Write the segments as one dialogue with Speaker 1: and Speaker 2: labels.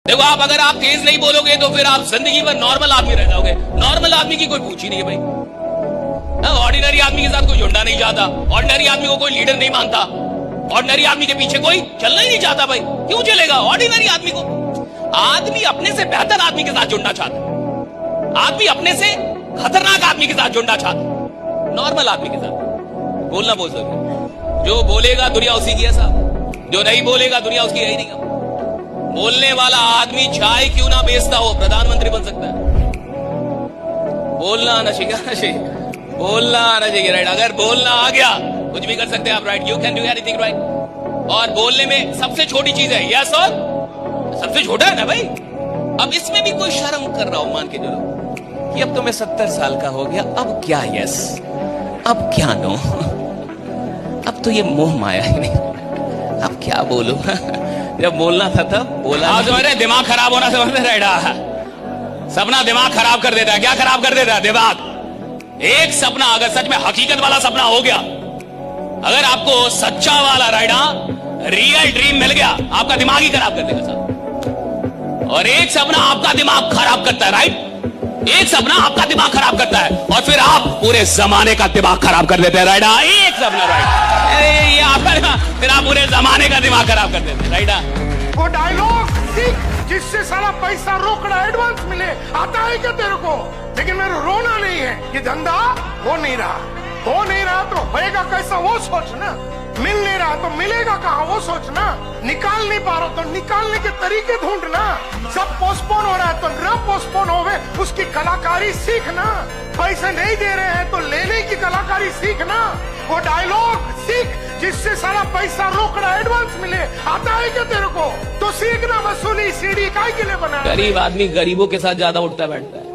Speaker 1: देखो आप अगर आप तेज नहीं बोलोगे तो फिर आप जिंदगी भर नॉर्मल आदमी रह जाओगे। नॉर्मल आदमी की कोई पूछ ही नहीं है भाई। ऑर्डिनरी आदमी के साथ कोई जुड़ना नहीं चाहता, ऑर्डिनरी आदमी को कोई लीडर नहीं मानता, ऑर्डिनरी आदमी के पीछे कोई चलना ही नहीं चाहता। भाई क्यों चलेगा ऑर्डिनरी आदमी को? आदमी अपने से बेहतर आदमी के साथ जुड़ना चाहता है, आदमी अपने से खतरनाक आदमी के साथ जुड़ना चाहता है, नॉर्मल आदमी के साथ। बोलना बहुत जरूरी है। जो बोलेगा दुनिया उसी की है साहब, जो नहीं बोलेगा दुनिया उसकी है ही नहीं। बोलने वाला आदमी चाय क्यों ना बेचता हो, प्रधानमंत्री बन सकता है। बोलना आना चाहिए, बोलना आना चाहिए, राइट। अगर बोलना आ गया कुछ भी कर सकते हैं आप, right. You can do anything, right. और बोलने में सबसे छोटी चीज है यस, और सबसे छोटा है ना भाई। अब इसमें भी कोई शर्म कर रहा हो, मान के चलो कि अब तो मैं 70 साल का हो गया, अब क्या यस, अब क्या नो, अब तो ये मोह माया ही नहीं, अब क्या बोलूं। जब बोलना था तब बोला। दिमाग खराब होना समझ में रहेगा। सपना दिमाग खराब कर देता है। क्या खराब कर देता है? दिमाग। एक सपना अगर सच में हकीकत वाला सपना हो गया, अगर आपको सच्चा वाला राइडा रियल ड्रीम मिल गया, आपका दिमाग ही खराब कर देगा साहब। और एक सपना आपका दिमाग खराब करता है, राइट। एक सपना आपका दिमाग खराब करता है और फिर आप पूरे जमाने का दिमाग खराब कर देते हैं, राइडा। एक सपना, राइट। ये फिर आप पूरे जमाने का दिमाग खराब कर देते हैं, राइडा।
Speaker 2: वो डायलॉग सीख जिससे सारा पैसा रोकड़ा एडवांस मिले, आता है क्या तेरे को? लेकिन मेरे रोना नहीं है, ये धंधा हो नहीं रहा तो होएगा कैसा वो सोचना, मिल नहीं रहा तो मिलेगा कहाँ वो सोचना, निकाल नहीं पा रहा तो निकालने के तरीके ढूंढना। सब पोस्टपोन हो रहा है तो न पोस्टपोन होवे उसकी कलाकारी सीखना। पैसे नहीं दे रहे हैं तो लेने की कलाकारी सीखना। वो डायलॉग सीख जिससे सारा पैसा रोकड़ा एडवांस मिले, आता है क्या तेरे को? तो सीखना वसूली सीढ़ी काय के लिए बना।
Speaker 1: गरीब आदमी गरीबों के साथ ज्यादा उठता बैठता है।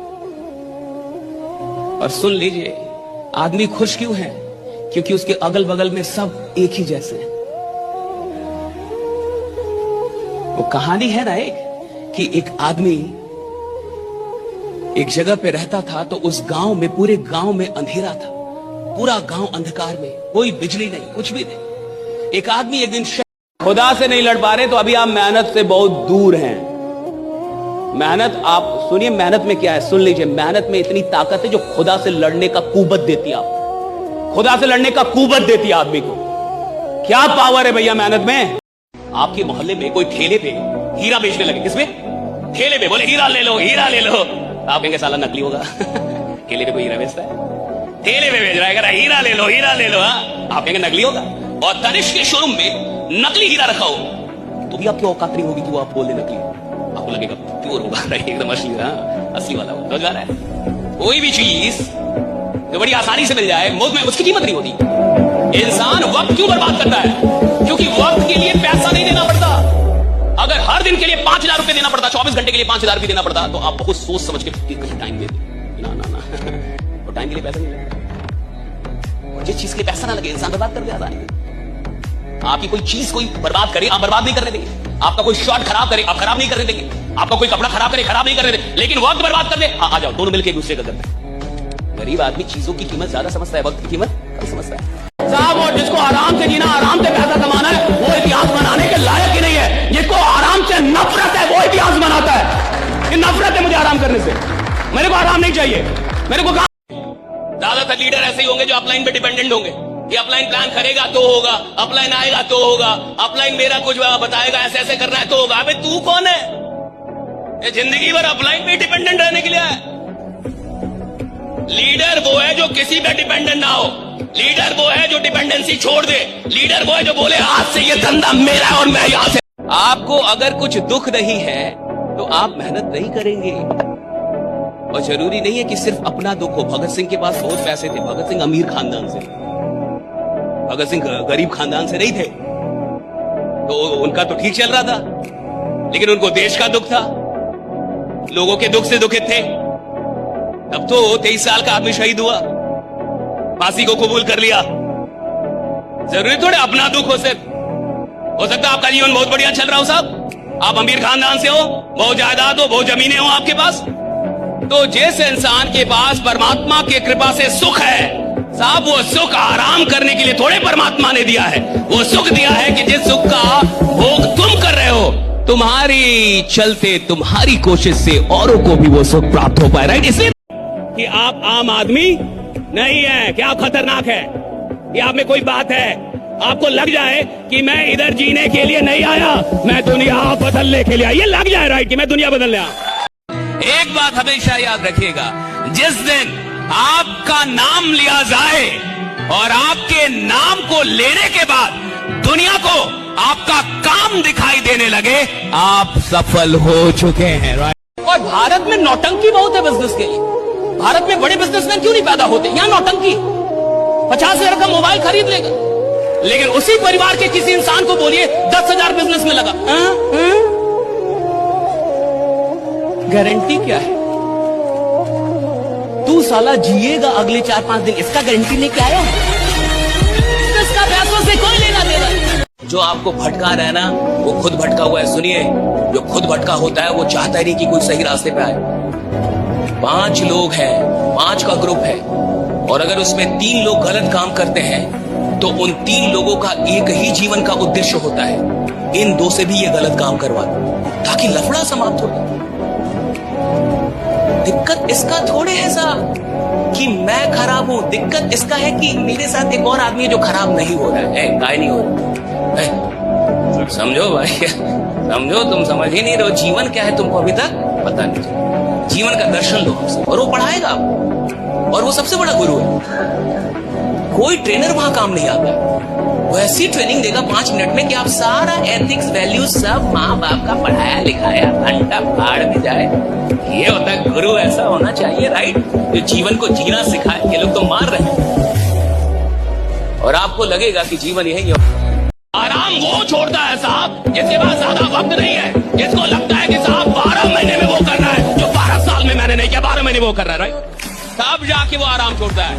Speaker 1: और सुन लीजिए, आदमी खुश क्यों है? क्योंकि उसके अगल बगल में सब एक ही जैसे हैं। वो कहानी है ना एक, कि एक आदमी एक जगह पे रहता था तो उस गांव में, पूरे गांव में अंधेरा था, पूरा गांव अंधकार में, कोई बिजली नहीं, कुछ भी नहीं। एक आदमी एक दिन खुदा से नहीं लड़ पा रहे तो अभी आप मेहनत से बहुत दूर हैं। मेहनत, आप सुनिए मेहनत में क्या है, सुन लीजिए। मेहनत में इतनी ताकत है जो खुदा से लड़ने का कुव्वत देती है आपको, खुदा से लड़ने का कुव्वत देती है आदमी को। क्या पावर है भैया मेहनत में। आपके मोहल्ले में कोई ठेले पे हीरा बेचने लगे, किसमें? ठेले पे, बोले हीरा ले लो, हीरा ले लो। आप कहेंगे साला नकली होगा। ठेले पे कोई हीरा बेचता है? ठेले पे बेच रहा है, हीरा ले लो, हीरा ले लो। आप कहेंगे नकली होगा। और तनिष्क के शोरूम में नकली हीरा रखा हो तो भी आपकी औकात नहीं होगी कि वो आप बोले नकली, आपको लगेगा प्योर होगा, एकदम असली, असली वाला होगा। समझ आ रहा है? कोई भी चीज जो बड़ी आसानी से मिल जाए मुफ्त में, उसकी कीमत नहीं होती। इंसान वक्त क्यों बर्बाद करता है? क्योंकि वक्त के लिए पैसा नहीं देना पड़ता। अगर हर दिन के लिए 5000 रुपए देना पड़ता, 24 घंटे के लिए 5000 रुपए देना पड़ता, तो आप बहुत सोच समझ के कहीं टाइम दे दे। ना तो टाइम के लिए पैसा नहीं लगता। और जिस चीज के लिए पैसा ना लगे इंसान बर्बाद कर दिया। आपकी कोई चीज कोई बर्बाद करे, आप बर्बाद नहीं करने देंगे। आपका कोई शॉट खराब करे, आप खराब नहीं करने देंगे। आपका कोई कपड़ा खराब करे, खराब नहीं करने देंगे। लेकिन वक्त बर्बाद कर दे, आ जाओ दोनों मिलकर एक दूसरे का करते हैं। गरीब आदमी चीजों की कीमत ज्यादा समझता है, वक्त की कीमत कम समझता है साहब। और जिसको आराम से जीना, आराम से पैसा कमाना है, वो इतिहास बनाने के लायक ही नहीं है। जिसको आराम से नफरत है वो इतिहास बनाता है। ये नफरत है मुझे आराम करने से, मेरे को आराम नहीं चाहिए। मेरे को ज्यादातर लीडर ऐसे ही होंगे जो अपलाइन पे डिपेंडेंट होंगे। ये अपलाइन प्लान करेगा तो होगा, अपलाइन आएगा तो होगा, अपलाइन मेरा कुछ बताएगा, ऐसे ऐसे करना है तो होगा। अबे तू कौन है? ये जिंदगी भर अपलाइन पे डिपेंडेंट रहने के लिए है। लीडर वो है जो किसी पे डिपेंडेंट ना हो। लीडर वो है जो डिपेंडेंसी छोड़ दे। लीडर वो है जो बोले आज से ये धंधा मेरा है और मैं यहां से। आपको अगर कुछ दुख नहीं है तो आप मेहनत नहीं करेंगे। और जरूरी नहीं है कि सिर्फ अपना दुख हो। भगत सिंह के पास बहुत पैसे थे। भगत सिंह अमीर खानदान से, भगत सिंह गरीब खानदान से नहीं थे, तो उनका तो ठीक चल रहा था। लेकिन उनको देश का दुख था, लोगों के दुख से दुखित थे। तब तो 23 साल का आदमी शहीद हुआ, फांसी को कबूल कर लिया। जरूरी थोड़े अपना दुख हो सिर्फ। हो सकता है आपका जीवन बहुत बढ़िया चल रहा हो साहब, आप अमीर खानदान से हो, बहुत जायदाद हो, बहुत जमीनें हो आपके पास। तो जिस इंसान के पास परमात्मा की कृपा से सुख है साहब, वो सुख आराम करने के लिए थोड़े परमात्मा ने दिया है। वो सुख दिया है कि जिस सुख का भोग तुम कर रहे हो तुम्हारी चलते, तुम्हारी कोशिश से औरों को भी वो सुख प्राप्त हो पाए, राइट? इसलिए कि आप आम आदमी नहीं है, क्या खतरनाक है, ये आप में कोई बात है, आपको लग जाए कि मैं इधर जीने के लिए नहीं आया, मैं दुनिया बदलने के लिए आया, ये लग जाए राइट कि मैं दुनिया बदलने आया। एक बात हमेशा याद रखिएगा, जिस दिन आपका नाम लिया जाए और आपके नाम को लेने के बाद दुनिया को आपका काम दिखाई देने लगे, आप सफल हो चुके हैं, राइट? और भारत में नौटंकी बहुत है बिजनेस के लिए। भारत में बड़े बिजनेसमैन क्यों नहीं पैदा होते? यहां नौटंकी 50,000 का मोबाइल खरीद लेगा, लेकिन उसी परिवार के किसी इंसान को बोलिए 10,000 बिजनेस में लगा, गारंटी क्या है? तू साला जिएगा अगले 4-5 दिन, इसका गारंटी लेके आया है? इसका पैसों से कोई लेना देना नहीं। जो आपको भटका रहा है ना, वो खुद भटका हुआ है। सुनिए, जो खुद भटका होता है वो चाहता ही नहीं कि कोई सही रास्ते पे आए। 5 लोग हैं, 5 का ग्रुप है, और अगर उसमें 3 लोग गलत काम करते हैं तो उन 3 लोगों का एक ही जीवन का उद्देश्य होता है, इन 2 से भी ये गलत काम करवाना, ताकि लफड़ा समाप्त हो जाए। दिक्कत इसका थोड़े है साहब कि मैं खराब हूं, दिक्कत इसका है कि मेरे साथ एक और आदमी है जो खराब नहीं हो रहा है। काय नहीं हो रहा है? समझो भाई, समझो, तुम समझ ही नहीं रहे हो जीवन क्या है, तुमको अभी तक पता नहीं चला। जीवन का दर्शन लो हमसे, और वो पढ़ाएगा आपको, और वो सबसे बड़ा गुरु है। कोई ट्रेनर वहां काम नहीं आता है, वो ऐसी ट्रेनिंग देगा 5 मिनट में कि आप सारा एथिक्स वैल्यू सब माँ बाप का पढ़ाया लिखाया घंटा फाड़ में जाए। ये होता है गुरु, ऐसा होना चाहिए, राइट? जो जीवन को जीना सिखाए। ये लोग तो मार रहे हैं, और आपको लगेगा कि जीवन यही है। आराम वो छोड़ता है साहब जिसके पास ज्यादा वक्त नहीं है, जिसको लगता है कि साहब 12 महीने में वो करना है जो 12 साल में मैंने नहीं किया, 12 महीने वो कर रहा है, राइट? तब जाके वो आराम छोड़ता है।